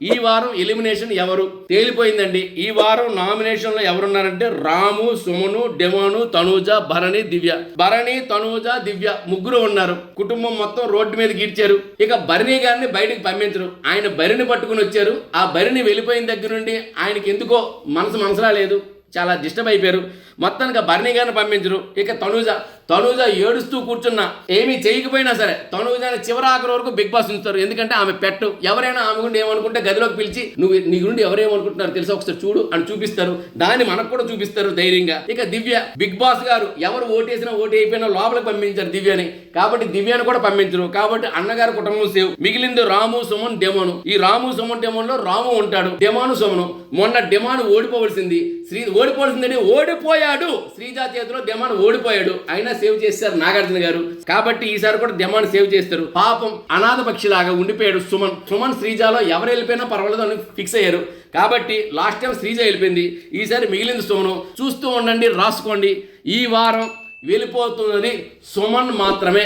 ఈ వారం ఎలిమినేషన్ ఎవరు తేలిపోయిందండి. ఈ వారం నామినేషన్ లో ఎవరున్నారంటే రాము, సుమను, డెమాను, తనూజ, భరణి, దివ్య. భరణి, తనూజ, దివ్య ముగ్గురు ఉన్నారు. కుటుంబం మొత్తం రోడ్డు మీద గీడ్చారు. ఇక భరణి గారిని బయటికి పంపించరు. ఆయన బరిని పట్టుకుని వచ్చారు. ఆ బరిని వెళ్ళిపోయిన దగ్గర నుండి ఆయనకి ఎందుకో మనసులా లేదు, చాలా డిస్టర్బ్ అయిపోయారు. మొత్తానికి భరణి గారిని పంపించరు. ఇక తనూజ ఏడుస్తూ కూర్చున్నా, ఏమీ చేయకపోయినా సరే తనూజని చివరి ఆఖరి వరకు బిగ్ బాస్ ఉంచుతారు. ఎందుకంటే ఆమె పెట్టు. ఎవరైనా ఆమె గురించి ఏమనుకుంటే గదిలోకి పిలిచి నువ్వు నీ గురించి ఎవరేమనుకుంటున్నారు తెలుసా ఒకసారి చూడు అని చూపిస్తారు. దాన్ని మనకు కూడా చూపిస్తారు ధైర్యంగా. ఇక దివ్య, బిగ్ బాస్ గారు ఎవరు ఓటేసినా ఓటు అయిపోయినా లోపలికి పంపించారు దివ్యని. కాబట్టి దివ్యని కూడా పంపించరు. కాబట్టి అన్నగారు కుటుంబం సేవ్. మిగిలింది రాము, సుమన్, డెమోను. ఈ రాము, సుమన్, డెమోన్లో రాము ఉంటాడు, డెమాను, సుమను. మొన్న డెమాను ఓడిపోవలసింది, ఓడిపోయాడు. శ్రీజ చేతిలో డెమాన్ ఓడిపోయాడు. అయినా సేవ్ చేస్తారు నాగార్జున గారు. కాబట్టి ఈసారి కూడా డెమాన్ సేవ్ చేస్తారు. పాపం అనాథ పక్షిలాగా ఉండిపోయాడు సుమన్ శ్రీజాలో ఎవరు వెళ్ళిపోయినా పర్వాలేదు అని ఫిక్స్ అయ్యారు. కాబట్టి లాస్ట్ టైం శ్రీజ వెళ్ళిపోయింది, ఈసారి మిగిలింది సుమను. చూస్తూ ఉండండి, రాసుకోండి. ఈ వారం వెళ్ళిపోతున్నది సుమన్ మాత్రమే.